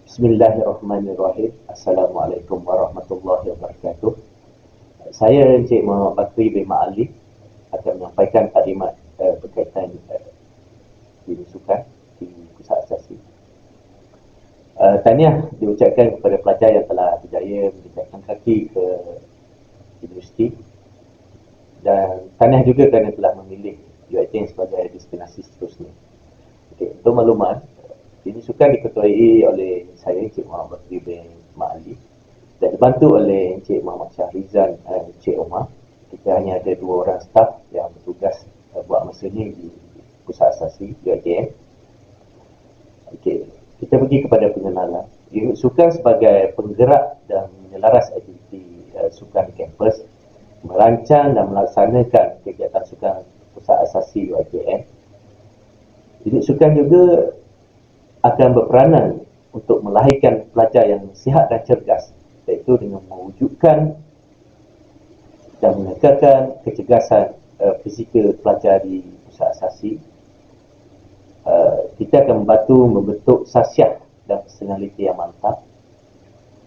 Bismillahirrahmanirrahim. Assalamualaikum warahmatullahi wabarakatuh. Saya Encik Muhammad Bakri bin Ma'alif akan menyampaikan taklimat berkaitan dini sukan di Pusat Asasi. Tahniah diucapkan kepada pelajar yang telah berjaya menjejakkan kaki ke universiti, dan tahniah juga kerana telah memilih UiTM sebagai destinasi seterusnya. Untuk makluman, ini sukan diketuai oleh saya, Encik Muhammad Bakri bin Ma'alif, dan dibantu oleh Encik Muhammad Syahrizan dan Encik Omar. Kita hanya ada 2 orang staf yang bertugas buat masa ni di Pusat Asasi UiTM. Kita pergi kepada pengenalan. Unit sukan sebagai penggerak dan menyelaras aktiviti sukan di kampus, merancang dan melaksanakan kegiatan sukan Pusat Asasi UiTM. Unit sukan juga akan berperanan untuk melahirkan pelajar yang sihat dan cergas, iaitu dengan mewujudkan dan menekankan kecergasan fizikal pelajar di Pusat Asasi. Kita akan membantu membentuk sasiah dan personaliti yang mantap,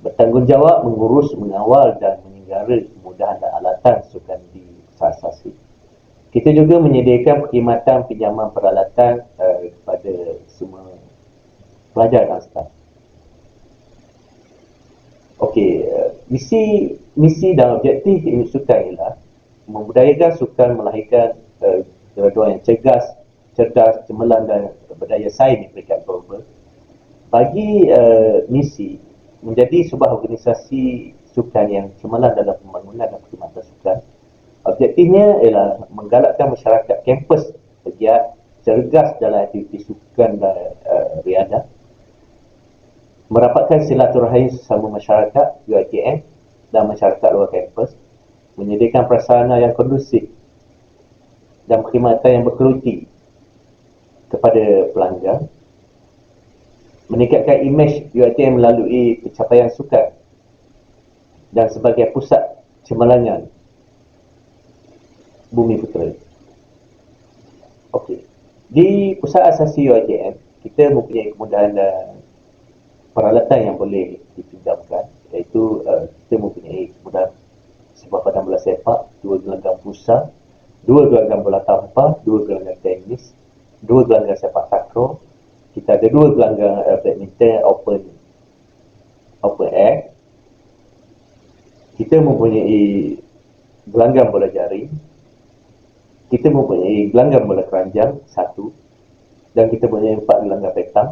bertanggungjawab mengurus, mengawal dan menyenggara kemudahan dan alatan sukan di Pusat Asasi. Kita juga menyediakan perkhidmatan pinjaman peralatan kepada semua pelajar dan staf. Misi dan objektif unit sukan ialah membudayakan sukan, melahirkan graduan yang cerdas, cemerlang dan berdaya saing di peringkat global. Bagi misi menjadi sebuah organisasi sukan yang cemerlang dalam pembangunan dan perkhidmatan sukan, objektifnya ialah menggalakkan masyarakat kampus bergiat, cergas dalam aktiviti sukan dan riadah, merapatkan silaturahim sesama masyarakat UiTM dan masyarakat luar kampus, menyediakan prasarana yang kondusif dan perkhidmatan yang berkualiti kepada pelanggan, meningkatkan imej UiTM melalui pencapaian sukan dan sebagai pusat cemerlangan Bumi Putera. Di Pusat Asasi UiTM, kita mempunyai kemudahan dan peralatan yang boleh dipinjamkan, iaitu kita mempunyai kemudahan sebuah padang bola sepak, 2 gelanggang futsal, 2 gelanggang bola tampar, 2 gelanggang tenis, 2 gelanggang sepak takraw. Kita ada 2 gelanggang badminton open air. Kita mempunyai gelanggang bola jaring. Kita mempunyai gelanggang bola keranjang 1, dan kita mempunyai 4 gelanggang petang.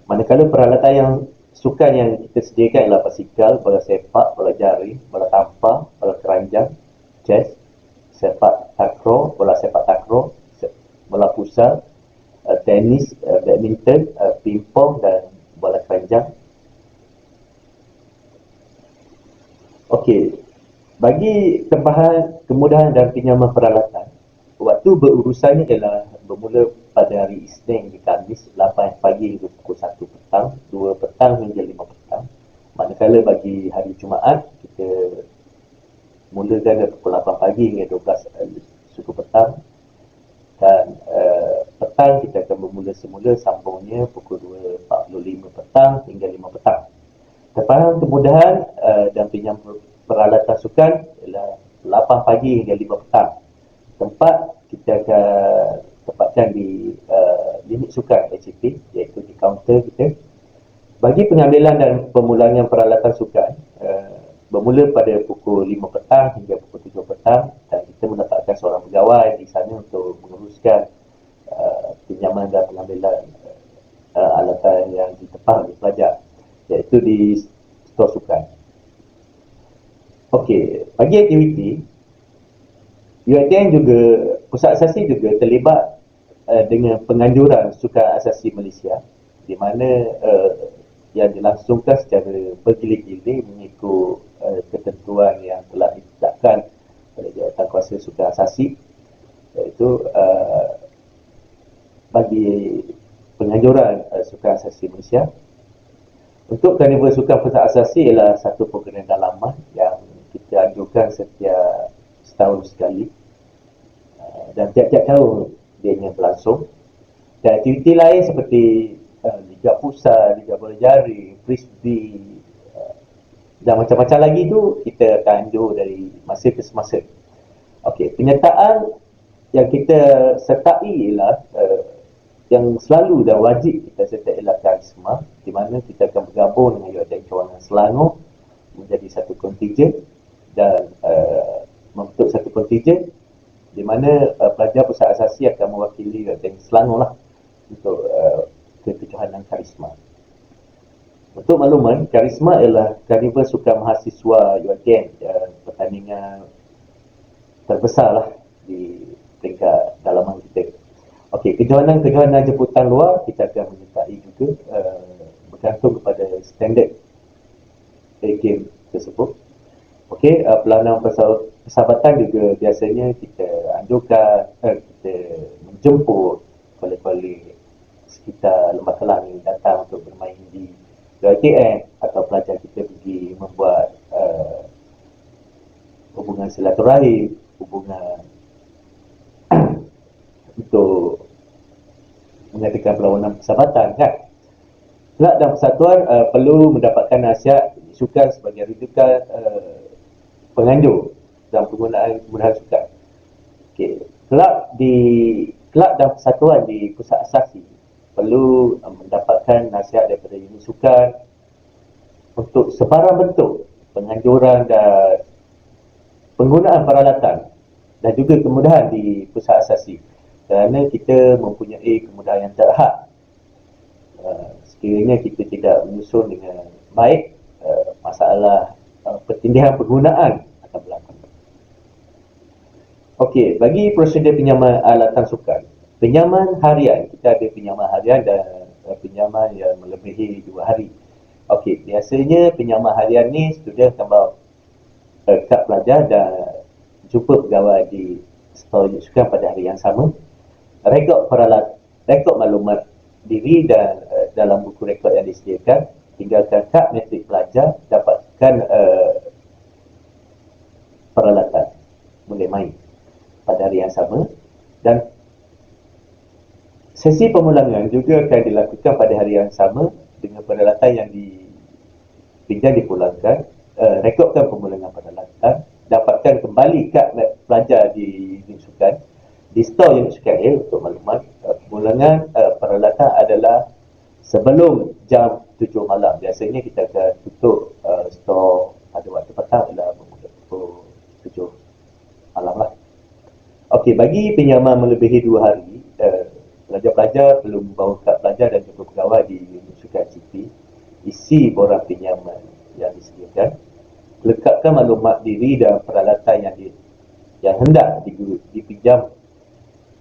Manakala peralatan yang sukan yang kita sediakan ialah basikal, bola sepak, bola jaring, bola tampar, bola keranjang, chess, sepak takraw, bola sepak takraw, bola futsal, tenis, badminton, pingpong dan bola keranjang. Bagi tambahan kemudahan dan pinjaman peralatan, waktu berurusannya ialah bermula pada hari Isnin hingga Khamis 8 pagi hingga pukul 1 petang, 2 petang hingga 5 petang. Manakala bagi hari Jumaat, kita mulakan dari pukul 8 pagi hingga 12 suku petang, dan petang kita akan bermula semula, sambungnya pukul 2.45 petang hingga 5 petang. Tambahan kemudahan dan pinjaman peralatan sukan ialah 8 pagi hingga 5 petang. Tempat kita akan tempatkan di unit sukan HCP, iaitu di kaunter kita. Bagi pengambilan dan pemulangan peralatan sukan, bermula pada pukul 5 petang hingga pukul 7 petang, dan kita mendapatkan seorang pegawai di sana untuk menguruskan pinjaman dan pengambilan alatan yang ditempah oleh pelajar, iaitu di stor sukan. Bagi aktiviti, UiTM juga, Pusat Asasi juga terlibat dengan penganjuran Sukan Asasi Malaysia, di mana yang dilangsungkan secara bergilir-gilir mengikut ketentuan yang telah ditetapkan oleh Jawatankuasa Sukan Asasi, iaitu bagi penganjuran Sukan Asasi Malaysia. Untuk Karnival Sukan Pusat Asasi ialah satu program dalaman yang kita anjurkan setiap setahun sekali, dan tiap-tiap tahun dia berlangsung. Dan aktiviti lain seperti liga pusat, liga bola jaring, frisbee, dan macam-macam lagi tu kita akan anjur dari masa ke semasa. Okey, penyertaan yang kita sertai ialah yang selalu dan wajib kita sertai ialah karisma, di mana kita akan bergabung dengan UiTM Cawangan Selangor menjadi satu kontijen dan membentuk satu kontijen di mana pelajar pusat asasi akan mewakili UiTM Selangor lah untuk kekejohanan karisma. Untuk makluman, karisma ialah karnival sukan mahasiswa UiTM, pertandingan terbesar lah di peringkat dalaman kita. Okey, kejohanan-kejohanan jemputan luar kita akan menyertai juga bergantung kepada standard game tersebut. Okey, pelanan persahabatan juga biasanya kita anjurkan kita menjemput kuali-kuali sekitar Lembah Kelang yang datang untuk bermain di UiTM, atau pelajar kita pergi membuat hubungan silaturahim, hubungan untuk mengadakan perlawanan persahabatan kan. Kelab dan persatuan perlu mendapatkan nasihat sukan sebagai rujukan penganjur dalam penggunaan kemudahan sukan. Okey, kelab dan persatuan di pusat asasi perlu mendapatkan nasihat daripada unit sukan untuk sebarang bentuk penganjuran dan penggunaan peralatan dan juga kemudahan di pusat asasi, kerana kita mempunyai kemudahan yang terhad. Sekiranya kita tidak menyusun dengan baik, masalah pertindihan penggunaan akan berlaku. Okey, bagi prosedur pinjaman alatan sukan, pinjaman harian, kita ada pinjaman harian dan pinjaman yang melebihi 2 hari. Okey, biasanya pinjaman harian ni student akan bawa kad pelajar dan jumpa pegawai di stol unit sukan pada hari yang sama. Rekod maklumat diri dan dalam buku rekod yang disediakan, tinggalkan kad metrik pelajar, dapatkan peralatan boleh main pada hari yang sama, dan sesi pemulangan juga akan dilakukan pada hari yang sama dengan peralatan yang dipinjam dipulangkan. Rekodkan pemulangan peralatan, dapatkan kembali kad pelajar di unit sukan di stol unit sukan untuk maklumat. Pemulangan peralatan adalah sebelum jam 7 malam. Biasanya kita akan tutup stol pada waktu petang adalah pukul 7 malam lah. Okey, bagi pinjaman melebihi 2 hari, pelajar-pelajar perlu membawa kad pelajar dan juga pegawai di unit sukan CP, isi borang pinjaman yang disediakan, lekatkan maklumat diri dan peralatan yang hendak dipinjam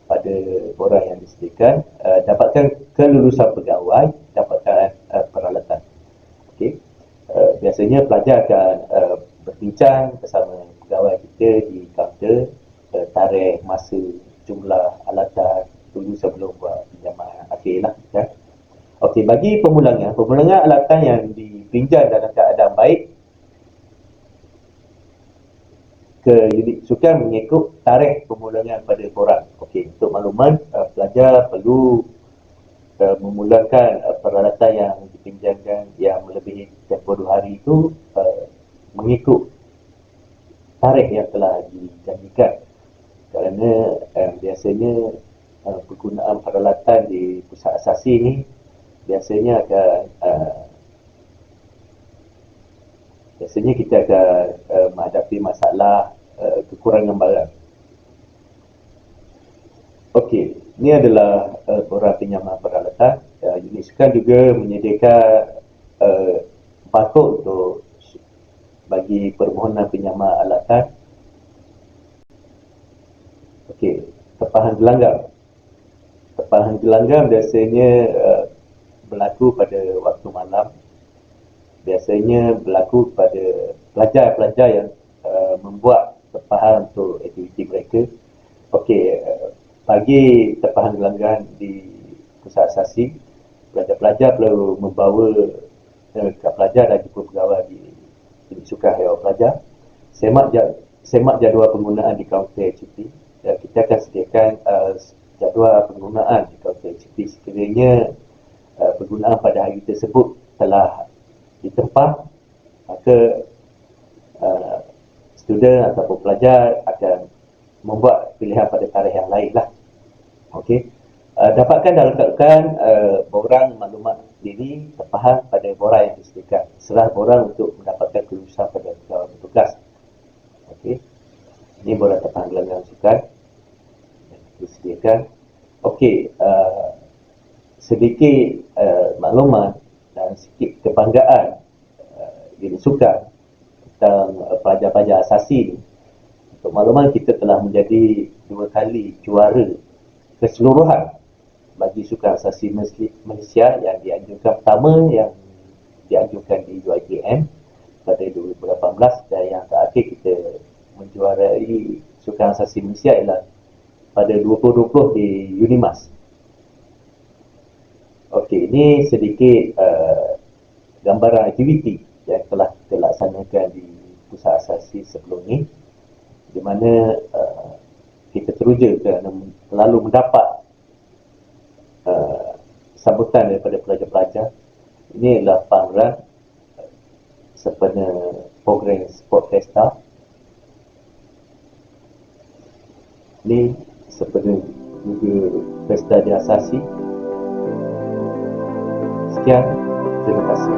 pada borang yang disediakan, dapatkan kelulusan pegawai, dapatkan peralatan. Okey, biasanya pelajar akan berbincang bersama pegawai kita di kaunter, tarikh, masa, jumlah alatan dulu sebelum buat pinjaman akhir lah kan. Okey, bagi pemulangan alatan yang dipinjam dalam keadaan baik ke unit sukan mengikut tarikh pemulangan pada borang. Okey, untuk makluman, pelajar perlu memulangkan peralatan yang dipinjamkan yang melebihi tempoh 2 hari itu mengikut tarikh yang telah dijanjikan, kerana biasanya penggunaan peralatan di pusat asasi ini biasanya kita akan menghadapi masalah kekurangan barang. Okey, ini adalah borang pinjaman peralatan. Unit sukan juga menyediakan barcode untuk bagi permohonan pinjaman alatan. Okey, tepahan gelanggang. Tepahan gelanggang biasanya berlaku pada waktu malam. Biasanya berlaku pada pelajar-pelajar yang membuat tepahan untuk aktiviti mereka. Okey, bagi tepahan gelanggang di pusat asasi, pelajar-pelajar perlu membawa kad pelajar dan juga pegawai di unit sukan haiwan pelajar. Semak jadual penggunaan di kaunter HCP. Kita akan sediakan jadual penggunaan di kaunter HCP. Sekiranya penggunaan pada hari tersebut telah ditempah, maka student ataupun pelajar akan membuat pilihan pada tarikh yang lain lah. Okey. Dapatkan dan lekatkan borang maklumat diri tempahan pada borang yang disediakan. Serah borang untuk mendapatkan kelulusan pada kawan tugas. Okey. Ini borang tempahan gelanggang sukan yang disediakan. Okey. Sedikit maklumat dan sedikit kebanggaan jenis sukan tentang pelajar-pelajar asasi ni. Untuk makluman, kita telah menjadi 2 kali juara keseluruhan bagi sukan asasi Malaysia yang dianjurkan pertama yang dianjurkan di UiTM pada 2018 dan yang terakhir kita menjuarai sukan asasi Malaysia ialah pada 2020 di Unimas. Okey, ini sedikit gambaran aktiviti yang telah kita laksanakan di pusat asasi sebelum ini, di mana kita teruja kerana selalu mendapat sambutan daripada pelajar-pelajar. Ini adalah panggilan sempena program Sport Festa. Ini sempena juga Pesta Diasasi. Sekian, terima kasih.